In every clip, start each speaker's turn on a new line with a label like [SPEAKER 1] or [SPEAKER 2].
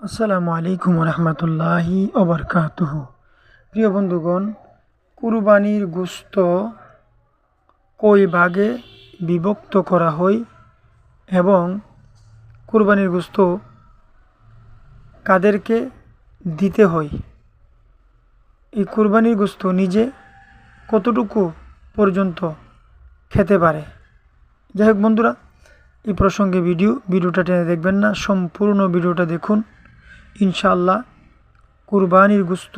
[SPEAKER 1] আসসালামু আলাইকুম রহমতুল্লাহি ওবরকাতুহ। প্রিয় বন্ধুগণ, কুরবানির গোশত কই ভাগে বিভক্ত করা হয় এবং কুরবানির গোশত কাদেরকে দিতে হয়, এই কুরবানির গোশত নিজে কতটুকু পর্যন্ত খেতে পারে। যাই হোক বন্ধুরা, এই প্রসঙ্গে ভিডিওটা টেনে দেখবেন না, সম্পূর্ণ ভিডিওটা দেখুন। ইনশাআল্লাহ কুরবানির গোশত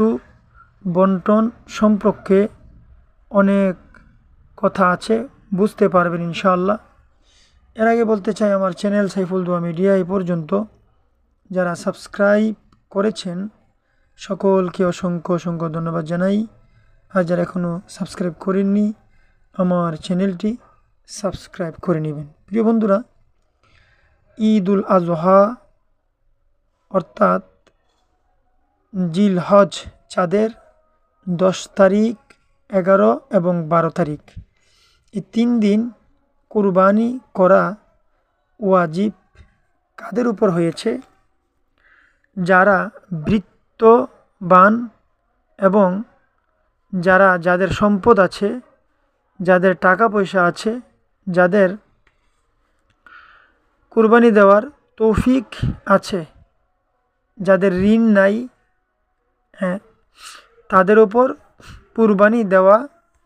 [SPEAKER 1] বন্টন সম্পর্কে অনেক কথা আছে, বুঝতে পারবেন ইনশাআল্লাহ। এর আগে বলতে চাই, আমার চ্যানেল সাইফুল দোয়া মিডিয়া এই পর্যন্ত যারা সাবস্ক্রাইব করেছেন সকলকে অসংখ্য অসংখ্য ধন্যবাদ জানাই। আর যারা এখনও সাবস্ক্রাইব করেননি, আমার চ্যানেলটি সাবস্ক্রাইব করে নেবেন। প্রিয় বন্ধুরা, ঈদুল আজহা অর্থাৎ জিলহজ চাঁদের 10 তারিখ, 11 এবং 12 তারিখ, এই 3 দিন কুরবানি করা ওয়াজিব কাদের উপর হয়েছে? যারা বিত্তবান এবং যাদের সম্পদ আছে, যাদের টাকা পয়সা আছে, যাদের কুরবানি দেওয়ার তৌফিক আছে, যাদের ঋণ নাই, তাদের উপর কুরবানি দেওয়া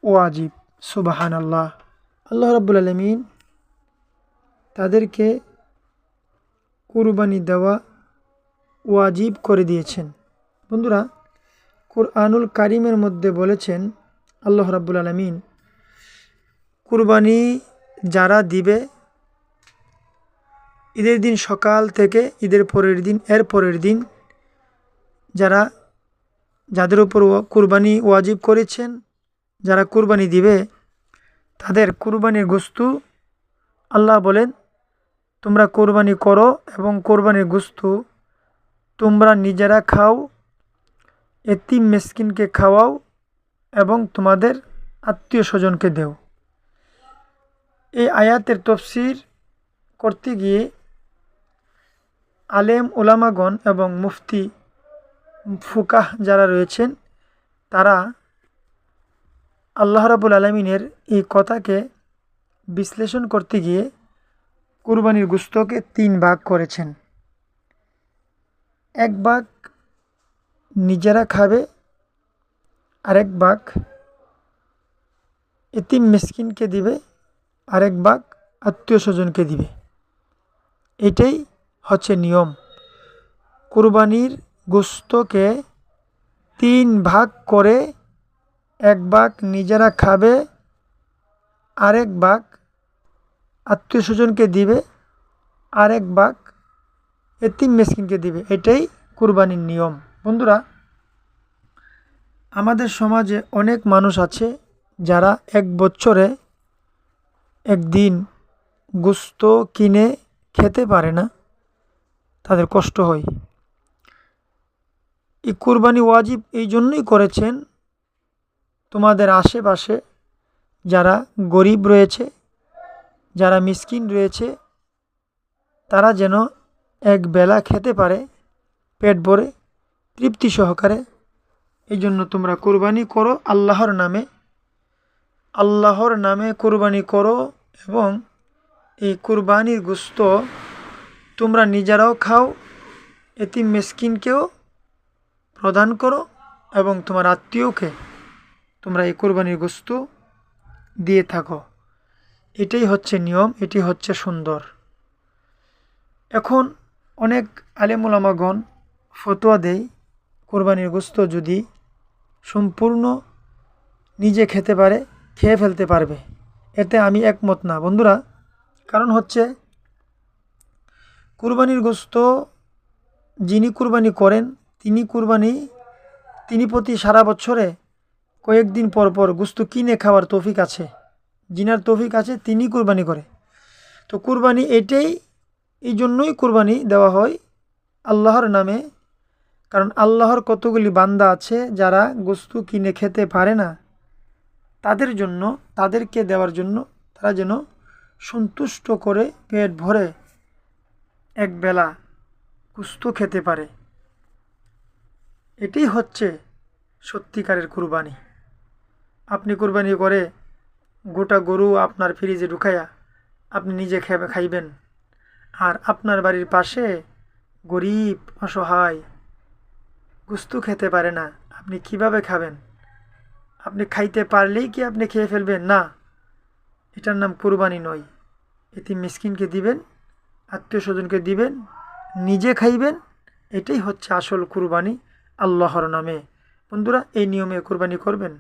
[SPEAKER 1] ওয়াজিব। সুবহানাল্লাহ। আল্লাহ রাব্বুল আলামিন তাদেরকে কুরবানি দেওয়া ওয়াজিব করে দিয়েছেন। বন্ধুরা, কুরআনুল কারীমের মধ্যে বলেছেন আল্লাহ রাব্বুল আলামিন, কুরবানি যারা দিবে ঈদের দিন সকাল থেকে ঈদের পরের দিন, এর পরের দিন, যাদের উপর কুরবানি ওয়াজিব করেছেন, যারা কুরবানি দিবে তাদের কুরবানির গোশত আল্লাহ বলেন, তোমরা কুরবানি করো এবং কুরবানির গোশত তোমরা নিজেরা খাও, এতিম মিসকিনকে খাওয়াও এবং তোমাদের আত্মীয় স্বজনকে দেও। এই আয়াতের তাফসীর করতে গিয়ে আলেম ওলামাগণ এবং মুফতি ফুকাহ যারা রয়েছেন, তারা আল্লাহ রাব্বুল আলামিনের এই কথাকে বিশ্লেষণ করতে গিয়ে কুরবানির গোশতকে 3 ভাগ করেছেন। এক ভাগ নিজেরা খাবে, আরেক ভাগ এতিম মিসকিনকে দিবে, আরেক ভাগ আত্মীয় স্বজনকে দিবে। এটাই হচ্ছে নিয়ম। কুরবানির গোশতকে 3 ভাগ করে এক ভাগ নিজেরা খাবে, আরেক ভাগ আত্মীয় স্বজনকে দিবে, আরেক ভাগ এতিম মিসকিনকে দিবে। এটাই কুরবানির নিয়ম। বন্ধুরা, আমাদের সমাজে অনেক মানুষ আছে যারা এক বছরে একদিন গোশত কিনে খেতে পারে না, তাদের কষ্ট হয়। এই কুরবানি ওয়াজিব এই জন্যই করেছেন, তোমাদের আশেপাশে যারা গরিব রয়েছে, যারা মিসকিন রয়েছে, তারা যেন এক বেলা খেতে পারে পেট ভরে, তৃপ্তি সহকারে। এই জন্য তোমরা কুরবানি করো আল্লাহর নামে, আল্লাহর নামে কুরবানি করো এবং এই কুরবানির গোশত তোমরা নিজেরাও খাও, এতিম মিসকিনকেও প্রদান করো এবং তোমার আত্মীয়কে তোমরা এই কুরবানির গোশত দিয়ে থাকো। এটাই হচ্ছে নিয়ম, এটি হচ্ছে সুন্দর। এখন অনেক আলেম ওলামাগণ ফতোয়া দেয়, কুরবানির গোশত যদি সম্পূর্ণ নিজে খেতে পারে, খেয়ে ফেলতে পারবে। এতে আমি একমত না বন্ধুরা। কারণ হচ্ছে, কুরবানির গোশত যিনি কুরবানি করেন তিনি প্রতি সারা বছরে কয়েকদিন পর পর গোশত কিনে খাওয়ার তৌফিক আছে। যিনার তৌফিক আছে তিনি কুরবানি করে। তো কুরবানি এই জন্যই কুরবানি দেওয়া হয় আল্লাহর নামে। কারণ আল্লাহর কতগুলি বান্দা আছে যারা গোশত কিনে খেতে পারে না, তাদেরকে দেওয়ার জন্য, তারা যেন সন্তুষ্ট করে পেট ভরে এক বেলা গোশত খেতে পারে। এটাই হচ্ছে সত্যিকারের কুরবানি। আপনি কুরবানি করে গোটা গরু আপনার ফ্রিজে ঢুকাইয়া আপনি নিজে খাইবেন, আর আপনার বাড়ির পাশে গরিব অসহায় গোস্ত খেতে পারে না, আপনি কিভাবে খাবেন? আপনি খাইতে পারলেই কি আপনি খেয়ে ফেলবেন? না, এটার নাম কুরবানি নয়। এটি মিসকিনকে দিবেন, আত্মীয় স্বজনকে দিবেন, নিজে খাইবেন। এটাই হচ্ছে আসল কুরবানি আল্লাহর নামে। বন্ধুরা, এই নিয়মে কুরবানি করবেন।